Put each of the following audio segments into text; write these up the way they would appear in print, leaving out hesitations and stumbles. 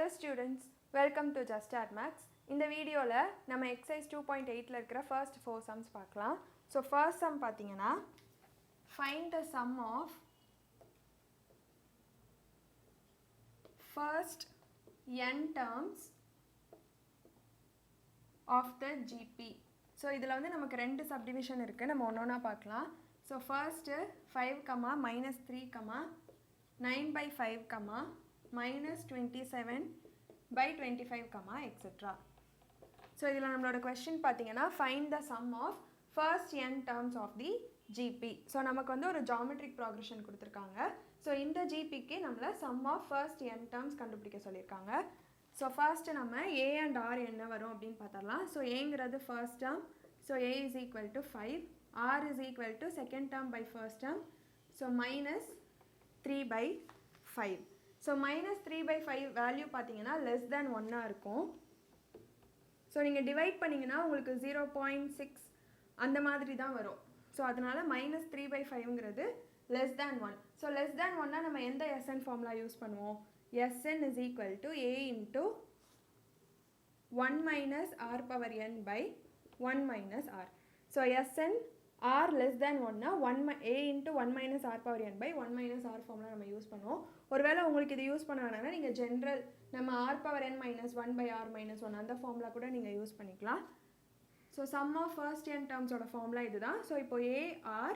Hello students, welcome to Just Add Max. இந்த வீடியோல நம்ம exercise 2.8ல இருக்கிற first 4 sums பார்க்கலாம். So first sum பாத்தீங்கன்னா find the sum of first n terms of the GP. So இதில் வந்து நமக்கு ரெண்டு subdivision இருக்கு, நம்ம ஒன்னொன்னா பார்க்கலாம். So first 5, minus 3, 9 by 5, minus 27 by 25, etc. So இதில் நம்மளோட question பார்த்தீங்கன்னா find the sum of first n terms of the GP. So நமக்கு வந்து ஒரு geometric progression கொடுத்திருக்காங்க. So இந்த GPக்கு நம்மள sum of first n terms கண்டுபிடிக்க சொல்லியிருக்காங்க. So first நம்ம a and r என்ன வரும் அப்படின்னு பார்த்தரலாம். So aங்கிறது first term. So a is equal to 5. r is equal to second term by first term. So minus 3 by 5. So minus 3 by 5 value பார்த்தீங்கன்னா less than 1 இருக்கும். So நீங்கள் divide பண்ணிங்கன்னா உங்களுக்கு 0.6 அந்த மாதிரி தான் வரும். So அதனால minus 3 by 5ங்கிறது less than 1. So less than 1 நம்ம எந்த SN formula யூஸ் பண்ணுவோம்? SN is equal to a into 1 minus r power n by 1 minus r. So SN r less than 1 a into 1 minus r power n by 1 minus r formula நம்ம use பண்ணுவோம். ஒருவேளை உங்களுக்கு இது use பண்ண வேணாம்னா நீங்க general நம்ம r power n minus 1 by r minus 1 அந்த ஃபார்முலா கூட நீங்க யூஸ் பண்ணிக்கலாம். So sum of first n terms ஓட ஃபார்முலா இதுதான். So இப்போ a r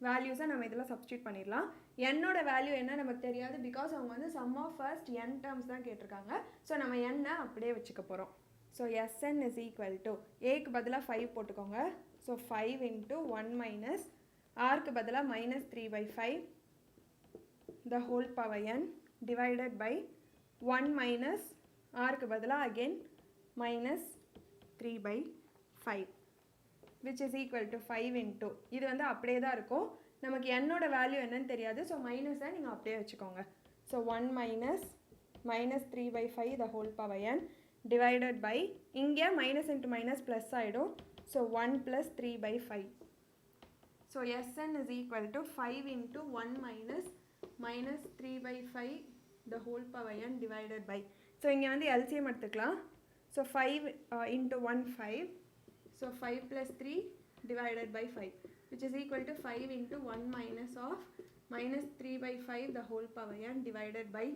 values நம்ம இதெல்லாம் சப்ஸ்டிட்யூட் பண்ணிரலாம். n ஓட வேல்யூ என்ன நமக்கு தெரியாது because அவங்க வந்து sum of first n terms தான் கேட்டிருக்காங்க. So நம்ம n அப்படியே வச்சுக்க போறோம். So Sn is equal to a க்கு பதிலா 5 போட்டுக்கோங்க. So 5 into 1 minus r க்கு பதிலா minus 3 by 5 the whole power n divided by 1 minus r க்கு பதிலா again minus 3 by 5 which is equal to 5 into இது வந்து அப்படியே தான் இருக்கும். நமக்கு n ஓட வேல்யூ என்னன்னு தெரியாது. So minus நீங்க அப்படியே வச்சுக்கோங்க. So 1 minus 3 by 5 the whole power n divided by இங்க minus into minus plus ஆயிடும். So 1 plus 3 by 5. So Sn is equal to 5 into 1 minus 3 by 5 the whole power n divided by. So இங்க வந்து LCM எடுத்துக்கலாம். So 5 into 1 5. So 5 plus 3 divided by 5 which is equal to 5 into 1 minus of minus 3 by 5 the whole power n divided by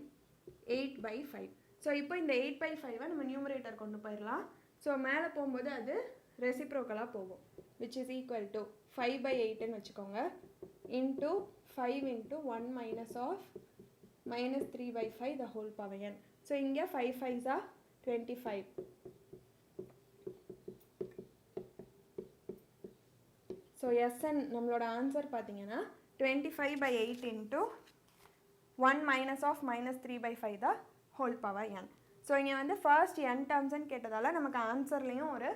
8 by 5. So இப்போ இந்த 8 by 5 நம்ம numerator கொண்டு போயிரலாம். So மேல போகும்போது அது reciprocal போகும் which is equal to 5 by 8 ன்னு வச்சுக்கோங்க into 5 into 1 minus of minus 3 by 5 the whole power n. So இங்க 5 5s are 25. So Sn நம்மளோட ஆன்சர் பார்த்தீங்கன்னா 25 by 8 into 1 minus of minus 3 by 5 the whole power n. So இங்க வந்து first n terms ன்னு கேட்டதால நமக்கு ஆன்சர்லயும் ஒரு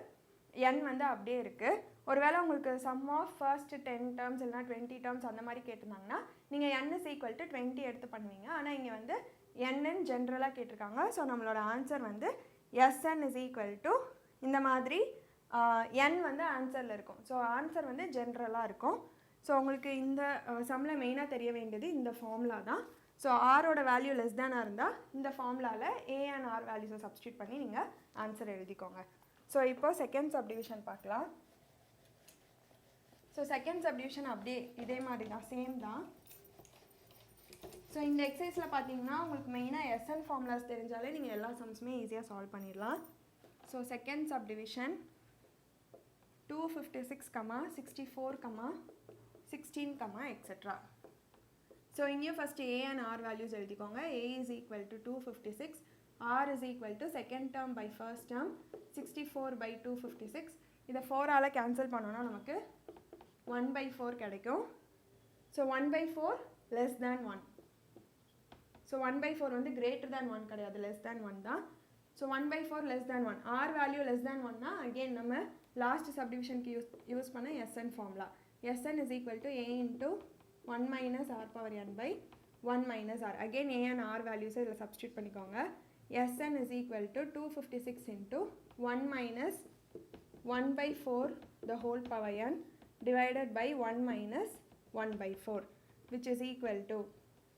n வந்து அப்படியே இருக்கு. ஒருவேளை உங்களுக்கு sum of first 10 terms இல்லனா 20 terms அந்த மாதிரி கேட்டிருந்தாங்கன்னா நீங்க n is equal to 20 எடுத்து பண்ணுவீங்க. ஆனா இங்க வந்து n ன்னு ஜெனரலா கேட்டிருக்காங்க. சோ நம்மளோட ஆன்சர் வந்து Sn is equal to இந்த மாதிரி n வந்து ஆன்சர்ல இருக்கும். சோ ஆன்சர் வந்து ஜெனரலா இருக்கும். சோ உங்களுக்கு இந்த சம்ல மெயினா தெரிய வேண்டியது இந்த ஃபார்முலா தான். சோ r ஓட வேல்யூ less than இருந்தா இந்த ஃபார்முலால a and r வேல்யூஸை சப்ஸ்டிட்யூட் பண்ணி நீங்க ஆன்சர் எழுதிக்கோங்க. சோ இப்போ செகண்ட் சப்டிவிஷன் பார்க்கலாம். சோ செகண்ட் சப்டிவிஷன் அப்படியே இதே மாதிரி தான், சேம் தான். சோ இந்த எக்ஸசைஸ்ல பாத்தீங்கன்னா உங்களுக்கு மெயினா SN ஃபார்முலாஸ் தெரிஞ்சாலே நீங்க எல்லா சம்ஸுமே ஈஸியா சால்வ் பண்ணிடலாம். So second subdivision 256, 64, 16, etc. So இங்கே first a and r values எழுதிக்கோங்க. a is equal to 256, r is equal to second term by first term 64 by 256. இதை 4 ஆல cancel பண்ணோம்னா நமக்கு 1 by 4 கிடைக்கும். So 1 by 4 less than 1. So 1 by 4 வந்து greater than 1 கிடையாது, less than 1 தான். So 1 by 4 less than 1. r value less than 1 னா again நம்ம last subdivision க்கு யூஸ் பண்ண Sn formula. Sn is equal to a into 1 minus r power n by 1 minus r. Again a and r values இதில் substitute பண்ணிக்கோங்க. Sn is equal to 256 into 1 minus 1 by 4 the whole power n divided by 1 minus 1 by 4 which is equal to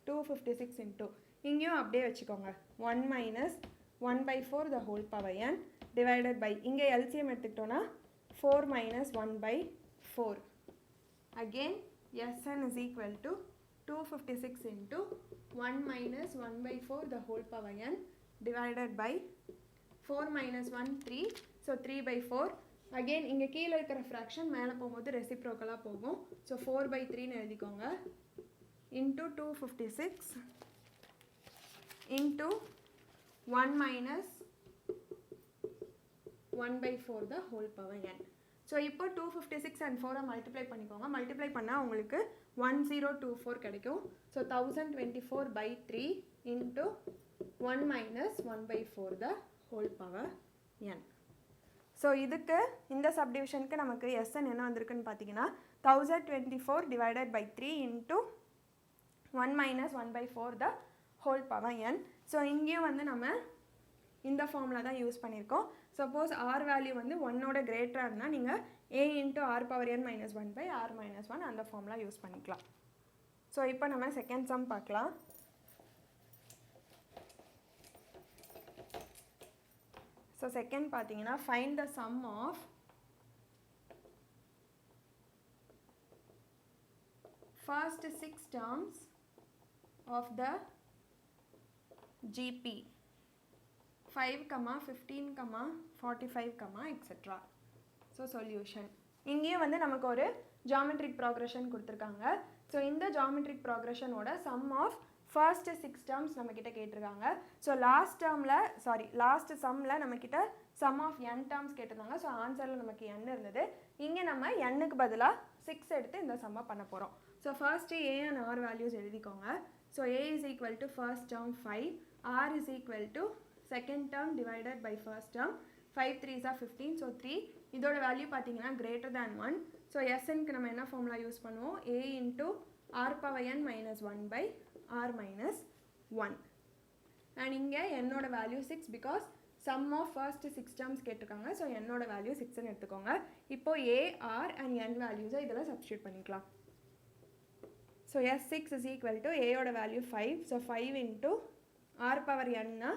256 into இங்கேயும் அப்படியே வச்சுக்கோங்க 1 minus 1/4 the whole power n divided by இங்கே LCM எடுத்துக்கிட்டோன்னா 4 minus 1/4. Again Sn is equal to 256 into 1 minus 1/4 the whole power n divided by 4 minus 1 3. So 3/4. Again இங்கே கீழே இருக்கிற fraction மேலே போகும்போது ரெசிப்ரோக்கலாக போகும். ஸோ 4/3ன்னு எழுதிக்கோங்க. into 256 into 1 minus 1/4 the whole power n. So இப்போ 256 and 4 மல்டிப்ளை பண்ணிக்கோங்க. மல்டிப்ளை பண்ணால் உங்களுக்கு 1024 கிடைக்கும். So 1024/3 into 1 minus 1/4 the whole power n. So இதுக்கு இந்த சப்டிவிஷனுக்கு நமக்கு Sn என்ன வந்திருக்குன்னு பார்த்தீங்கன்னா 1024 divided by 3 into 1 minus 1/4 the whole power n. So இங்கேயும் வந்து நம்ம இந்த ஃபார்முலா தான் யூஸ் பண்ணியிருக்கோம். சப்போஸ் ஆர் வேல்யூ வந்து 1ஓட கிரேட்டராக இருந்தால் நீங்கள் a into r power n minus 1/r minus 1 அந்த ஃபார்முலா யூஸ் பண்ணிக்கலாம். ஸோ இப்போ நம்ம செகண்ட் சம் பார்க்கலாம். ஸோ செகண்ட் பார்த்தீங்கன்னா find the sum of first 6 terms of the GP 5, 15, 45, etc. So solution. இங்கேயும் வந்து நமக்கு ஒரு ஜாமெட்ரிக் ப்ராக்ரெஷன் கொடுத்துருக்காங்க. ஸோ இந்த ஜாமெட்ரிக் ப்ராக்ரெஷனோட சம் ஆஃப் ஃபர்ஸ்ட் 6 டேர்ம்ஸ் நம்மக்கிட்ட கேட்டிருக்காங்க. ஸோ லாஸ்ட் சம்மில் நம்மக்கிட்ட சம் ஆஃப் n டேர்ம்ஸ் கேட்டிருந்தாங்க. ஸோ ஆன்சரில் நமக்கு n இருந்தது. இங்கே நம்ம n-க்கு பதிலாக 6 எடுத்து இந்த சம்மை பண்ண போகிறோம். So first a and r values எழுதிக்கோங்க. So a is equal to first term 5, r is equal to second term divided by first term. 5 3s are 15. So 3 இதோட வேல்யூ பார்த்தீங்கன்னா greater than 1. ஸோ Sn-க்கு நம்ம என்ன ஃபார்முலா யூஸ் பண்ணுவோம்? a into r power n minus 1/r minus 1. And இங்கே என்னோட value 6 because sum of first 6 terms கேட்டிருக்காங்க. So என்னோட value 6ன்னு எடுத்துக்கோங்க. இப்போ a, r and n வேல்யூஸை இதில் சப்ஸ்டியூட் பண்ணிக்கலாம். So S6 is equal to a-ஓட value 5. So 5 into r power n-னா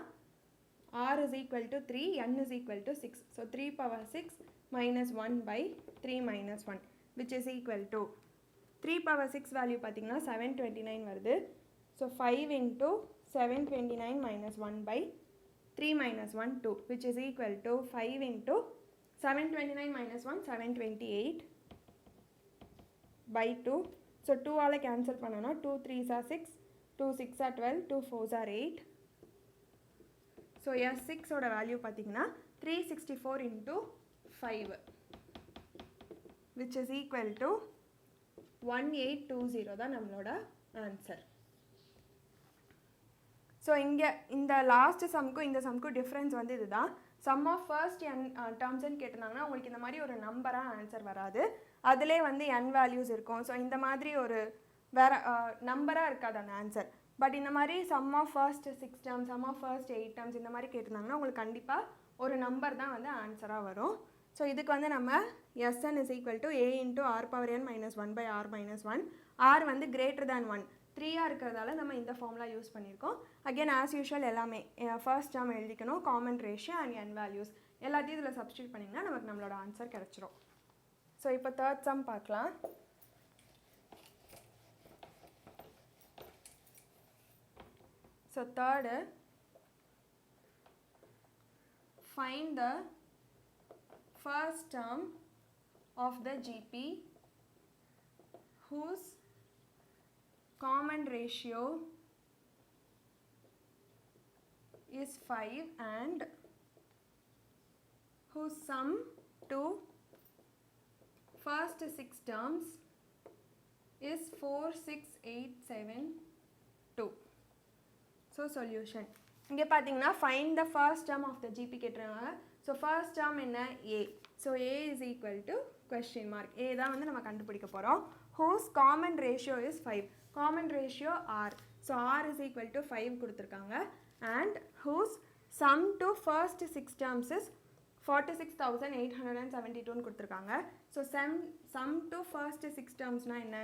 r is equal to 3, n is equal to 6. So 3 power 6 minus 1/3 minus 1 which is equal to 3 power 6 value பார்த்தீங்கன்னா 729 வருது. So 5 into 729 minus 1/3 minus 1 2 which is equal to 5 into 729 minus 1 728 by 2. So 2ஆல் cancel பண்ணோன்னா 2 3s are 6, 2 6 are 12, 2 4s are 8. So S6ஓட value பார்த்தீங்கன்னா 364 into 5 which is equal to 1820 தான் நம்மளோட answer. So இங்கே இந்த last சம்க்கும் இந்த சம்க்கும் difference வந்து இதுதான். சம் ஆஃப் ஃபர்ஸ்ட் n டேர்ம்ஸ்ன்னு கேட்டிருந்தாங்கன்னா உங்களுக்கு இந்த மாதிரி ஒரு நம்பராக ஆன்சர் வராது. அதிலே வந்து n வேல்யூஸ் இருக்கும். ஸோ இந்த மாதிரி ஒரு வேறு நம்பராக இருக்காது அந்த ஆன்சர். பட் இந்த மாதிரி sum of first 6 terms, sum of first 8 terms இந்த மாதிரி கேட்டிருந்தாங்கன்னா உங்களுக்கு கண்டிப்பாக ஒரு நம்பர் தான் வந்து ஆன்சராக வரும். ஸோ இதுக்கு வந்து நம்ம Sn is equal to a into r power n minus 1/r minus 1. r வந்து greater than 1 3ஆக இருக்கிறதால நம்ம இந்த ஃபார்முலா யூஸ் பண்ணியிருக்கோம். அகெயின் ஆஸ் யூஷுவல் எல்லாமே ஃபர்ஸ்ட் டேர்ம் எழுதிக்கணும், common ratio and n values எல்லாத்தையும் இதில் சப்ஸ்டியூட் பண்ணிங்கன்னா நமக்கு நம்மளோட ஆன்சர் கிடச்சிரும். ஸோ இப்போ தேர்ட் சம் பார்க்கலாம். So third find the first term of the GP whose common ratio is 5 and whose sum to first 6 terms is 4 6 8 7 2. So solution. இங்கே பார்த்தீங்கன்னா find the first term of the GP கேட்டிருக்காங்க. So first term என்ன? a. So a is equal to question mark. a தான் வந்து நம்ம கண்டுபிடிக்க போகிறோம். whose common ratio is 5. common ratio r. So r is equal to 5 கொடுத்துருக்காங்க. and whose sum to first 6 terms is 46,872 கொடுத்துருக்காங்க. So sum to first 6 termsனால் என்ன?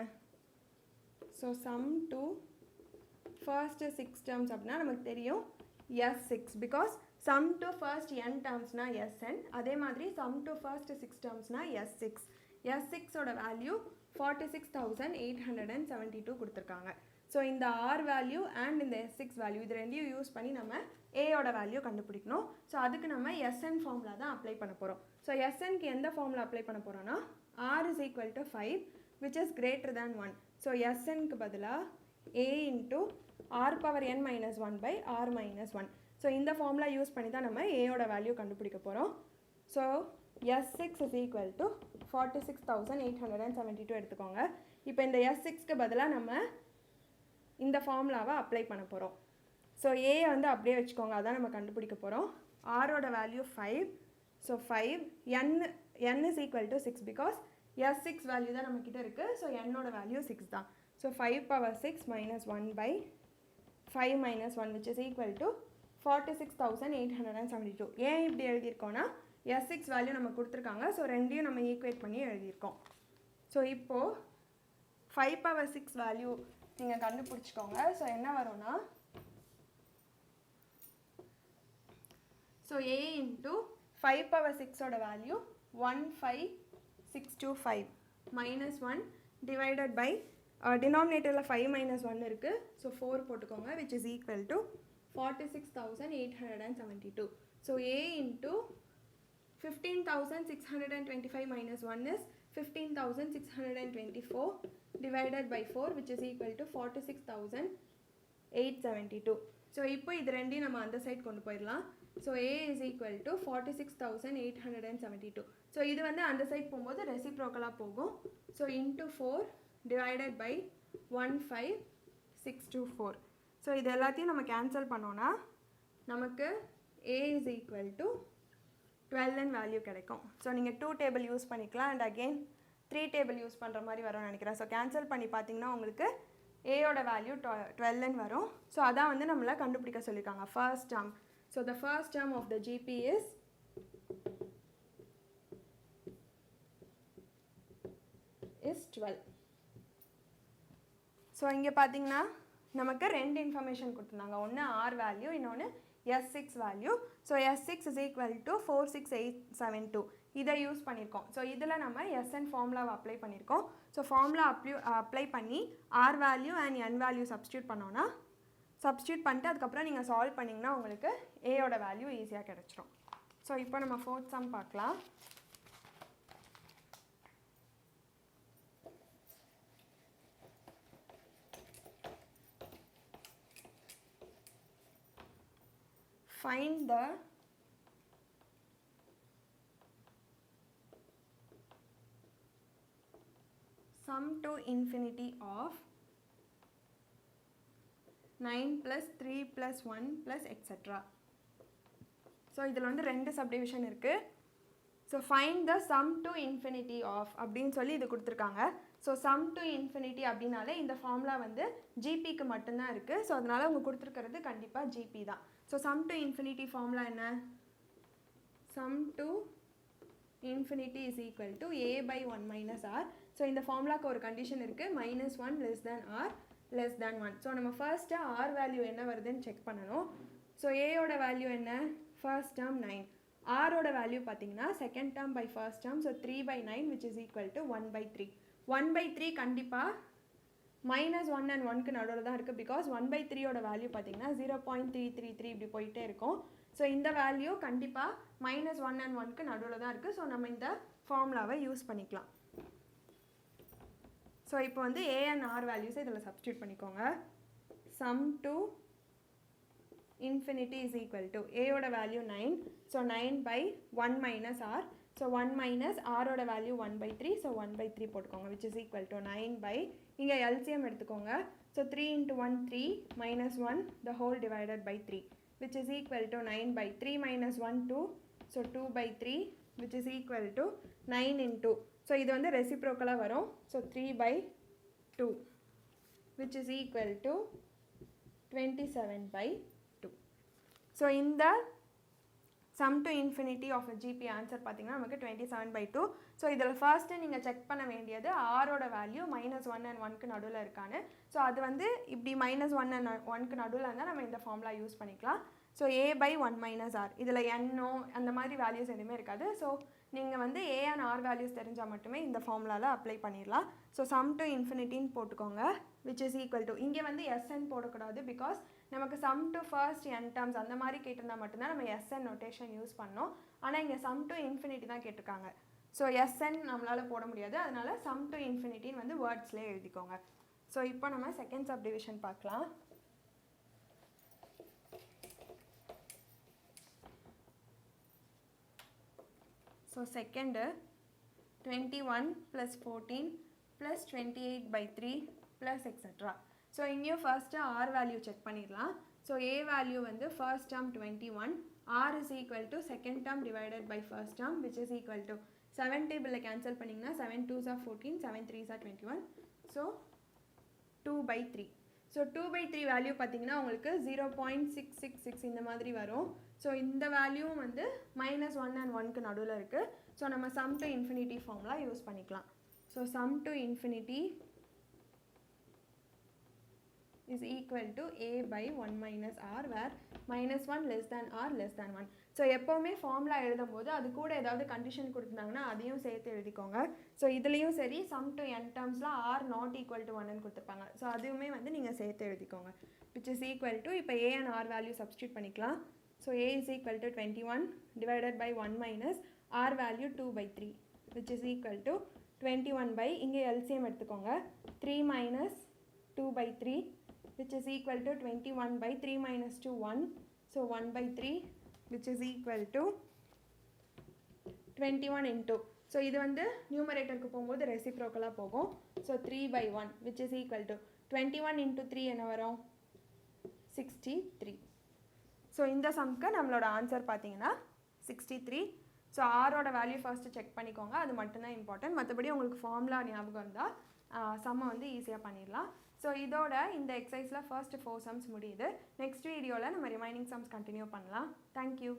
So sum to first 6 terms அப்படின்னா நமக்கு தெரியும் S6 because sum to first n termsனா Sn அதே மாதிரி sum to first 6 termsனா S6 S6 ஓட value 46,872 கொடுத்துருக்காங்க. ஸோ இந்த R வேல்யூ அண்ட் இந்த S6 வேல்யூ இது ரெண்டையும் யூஸ் பண்ணி நம்ம ஏயோட வேல்யூ கண்டுபிடிக்கணும். ஸோ அதுக்கு நம்ம SN ஃபார்முலா தான் அப்ளை பண்ண போகிறோம். ஸோ SNக்கு எந்த ஃபார்முலா அப்ளை பண்ண போகிறோன்னா R is equal to 5 which is greater than 1. So SNக்கு பதிலாக A into R power n minus 1 by R minus 1. So இந்த ஃபார்முலா யூஸ் பண்ணி தான் நம்ம ஏயோட வேல்யூ கண்டுபிடிக்க போகிறோம். So S6 is equal to 46,872 எடுத்துக்கோங்க. இப்போ இந்த S6க்கு பதிலாக நம்ம இந்த ஃபார்முலாவை அப்ளை பண்ண போகிறோம். ஸோ ஏ வந்து அப்படியே வச்சுக்கோங்க, அதான் நம்ம கண்டுபிடிக்க போகிறோம். ஆரோட value 5. So 5 n is equal to 6 because S6 value தான் நம்மக்கிட்ட இருக்குது. ஸோ என்னோட வேல்யூ 6 தான். So 5 power 6 minus 1 by 5 minus 1 which is equal to 46,872. ஏன் இப்படி எழுதியிருக்கோன்னா S6 வேல்யூ நம்ம கொடுத்துருக்காங்க. ஸோ ரெண்டையும் நம்ம ஈக்குவேட் பண்ணி எழுதியிருக்கோம். ஸோ இப்போது 5 power 6 வேல்யூ நீங்கள் கண்டுபிடிச்சிக்கோங்க. ஸோ என்ன வரும்னா ஸோ A into 5 power 6ஓட வேல்யூ 15625 minus 1 divided by denominatorல 5 minus 1 இருக்குது. ஸோ 4 போட்டுக்கோங்க which is equal to 46,872. So A into 15,625 minus 1 is 15,624 divided by 4 which is equal to 46,872. So இப்போ இது ரெண்டையும் நம்ம அந்த சைட் கொண்டு போயிடலாம். So A is equal to 46,872. So இது வந்து அந்த சைட் போகும்போது ரெசிப்ரோக்கலாக போகும். So into 4 divided by 15624. So இது எல்லாத்தையும் நம்ம கேன்சல் பண்ணோன்னா நமக்கு A is equal to 12 value கிடைக்கும். ஸோ நீங்கள் 2 டேபிள் யூஸ் பண்ணிக்கலாம் அண்ட் அகெயின் 3 டேபிள் யூஸ் பண்ணுற மாதிரி வரும்னு நினைக்கிறேன். ஸோ கேன்சல் பண்ணி பார்த்தீங்கன்னா உங்களுக்கு ஏயோட வேல்யூ 12 வரும். ஸோ அதான் வந்து நம்மளை கண்டுபிடிக்க சொல்லியிருக்காங்க first term. So the first term of the GP is 12. So இங்கே பார்த்தீங்கன்னா நமக்கு ரெண்டு இன்ஃபர்மேஷன் கொடுத்துருந்தாங்க. ஒன்று ஆர் வேல்யூ, இன்னொன்று S6 value. So S6 is equal to 46872 இதை யூஸ் பண்ணியிருக்கோம். ஸோ இதில் நம்ம SN ஃபார்முலாவை அப்ளை பண்ணியிருக்கோம். ஸோ ஃபார்முலா அப்ளை பண்ணி R value and N value substitute பண்ணோன்னா சப்ஸ்டியூட் பண்ணிட்டு அதுக்கப்புறம் நீங்கள் சால்வ் பண்ணிங்கன்னா உங்களுக்கு ஏயோட வேல்யூ ஈஸியாக கிடச்சிரும். ஸோ இப்போ நம்ம ஃபோர்த் சம் பார்க்கலாம். Find the sum to infinity of 9 plus 3 plus 1 plus etc. So இதில் வந்து ரெண்டு சப்டிவிஷன் இருக்குது. So find the sum to infinity of அப்படின்னு சொல்லி இது கொடுத்துருக்காங்க. ஸோ சம் டு இன்ஃபினிட்டி அப்படின்னாலே இந்த ஃபார்முலா வந்து ஜிபிக்கு மட்டும்தான் இருக்குது. ஸோ அதனால் அவங்க கொடுத்துருக்கிறது கண்டிப்பாக ஜிபி தான். So sum to infinity formula என்ன? Sum to infinity is equal to a by 1 minus r. So இந்த ஃபார்முலாவுக்கு ஒரு கண்டிஷன் இருக்குது, -1 less than r less than 1. So நம்ம ஃபர்ஸ்ட்டு r வேல்யூ என்ன வருதுன்னு செக் பண்ணணும். ஸோ ஏயோட வேல்யூ என்ன? First term 9. ஆரோட வேல்யூ பார்த்தீங்கன்னா second term by first term. So 3 by 9 which is equal to 1 by 3. 1 by 3 கண்டிப்பாக -1 and 1க்கு நடுவில் தான் இருக்குது. பிகாஸ் 1 by 3யோட வேல்யூ பார்த்தீங்கன்னா 0.333 இப்படி போயிட்டே இருக்கும். ஸோ இந்த வேல்யூ கண்டிப்பாக -1 and 1க்கு நடுவில் தான் இருக்குது. ஸோ நம்ம இந்த ஃபார்முலாவை யூஸ் பண்ணிக்கலாம். ஸோ இப்போ வந்து A and R வேல்யூஸை இதில் சப்ஸ்டியூட் பண்ணிக்கோங்க. Sum to infinity is equal to ஏயோட value 9. So 9 by 1 minus r. So 1 minus ஆரோட வேல்யூ 1 by 3. ஸோ 1 by 3 போட்டுக்கோங்க which is equal to 9 by இங்கே LCM எடுத்துக்கோங்க. So 3 into 1 3 minus 1 the whole divided by 3 which is equal to 9 by 3 minus 1 2. So 2 by 3 which is equal to 9 into. So இது வந்து ரெசிப்ரோக்கலாக வரும். So 3 by 2 which is equal to 27 by 2. So இந்த sum to infinity of a GP answer பார்த்தீங்கன்னா நமக்கு 27/2. So இதில் first நீங்கள் check பண்ண வேண்டியது ஆரோட வேல்யூ -1 and 1க்கு நடுவில் இருக்கான்னு. ஸோ அது வந்து இப்படி -1 and 1க்கு நடுவில் இருந்தால் நம்ம இந்த ஃபார்முலா யூஸ் பண்ணிக்கலாம். ஸோ a/1 - r இதில் n அந்த மாதிரி வேல்யூஸ் எதுவுமே இருக்காது. ஸோ நீங்கள் வந்து a and r வேல்யூஸ் தெரிஞ்சால் மட்டுமே இந்த ஃபார்முலாவில் அப்ளை பண்ணிடலாம். ஸோ sum to infinity போட்டுக்கோங்க, which is equal to இங்கே வந்து sn போடக்கூடாது, பிகாஸ் நமக்கு sum to first n terms அந்த மாதிரி கேட்டிருந்தா மட்டும்தான் நம்ம sn நோட்டேஷன் யூஸ் பண்ணோம். ஆனால் இங்கே sum to infinity தான் கேட்டிருக்காங்க. ஸோ sn நம்மளால் போட முடியாது, அதனால sum to infinity வந்து வேர்ட்ஸ்லேயே எழுதிக்கோங்க. ஸோ இப்போ நம்ம செகண்ட் சப்டிவிஷன் பார்க்கலாம். So second 21 + 14 + 28/3 + etc. ஸோ இங்கேயும் ஃபர்ஸ்ட்டு r வேல்யூ செக் பண்ணிடலாம். ஸோ a வேல்யூ வந்து first term 21, r is equal to second term divided by first term, which is equal to 7 டேபிளில் cancel பண்ணிங்கன்னா 7 2s are 14, 7 3s are 21. So 2/3. So 2/3 value பார்த்தீங்கன்னா உங்களுக்கு 0.666 இந்த மாதிரி வரும். So இந்த வேல்யூவும் வந்து -1 and 1க்கு நடுவில் இருக்குது. ஸோ நம்ம sum to infinity formula use பண்ணிக்கலாம். So sum to infinity is equal to a/1 - r, where -1 less than r less than 1. So எப்போவுமே ஃபார்முலா எழுதும் போது அது கூட ஏதாவது கண்டிஷன் கொடுத்துருந்தாங்கன்னா அதையும் சேர்த்து எழுதிக்கோங்க. ஸோ இதுலேயும் சரி sum to n டேர்ம்ஸில் r not equal to 1ன்னு கொடுத்துருப்பாங்க. ஸோ அதுவுமே வந்து நீங்கள் சேர்த்து எழுதிக்கோங்க, which is equal to இப்போ a and r value substitute பண்ணிக்கலாம். So a is equal to 21 divided by 1 minus r value 2/3, which is equal to 21 இங்கே LCM எடுத்துக்கோங்க, 3 minus 2/3, which is equal to 21/3 minus 2 1. So 1/3, which is equal to 21 into. So இது வந்து நியூமரேட்டருக்கு போகும்போது ரெசிப்ரோக்கலாக போகும். So 3/1, which is equal to 21 into 3 என்ன வரும்? 63. So இந்த சம்க்கு நம்மளோட ஆன்சர் பார்த்தீங்கன்னா 63. ஸோ ஆரோட வேல்யூ ஃபர்ஸ்ட்டு செக் பண்ணிக்கோங்க, அது மட்டும்தான் இம்பார்ட்டன்ட். மற்றபடி உங்களுக்கு ஃபார்முலா ஞாபகம் இருந்தால் சம்மை வந்து ஈஸியாக பண்ணிடலாம். ஸோ இதோட இந்த எக்ஸசைஸில் ஃபர்ஸ்ட் 4 சம்ஸ் முடியுது. நெக்ஸ்ட் வீடியோவில் நம்ம ரிமைனிங் சம்ஸ் கண்டினியூ பண்ணலாம். தேங்க்யூ.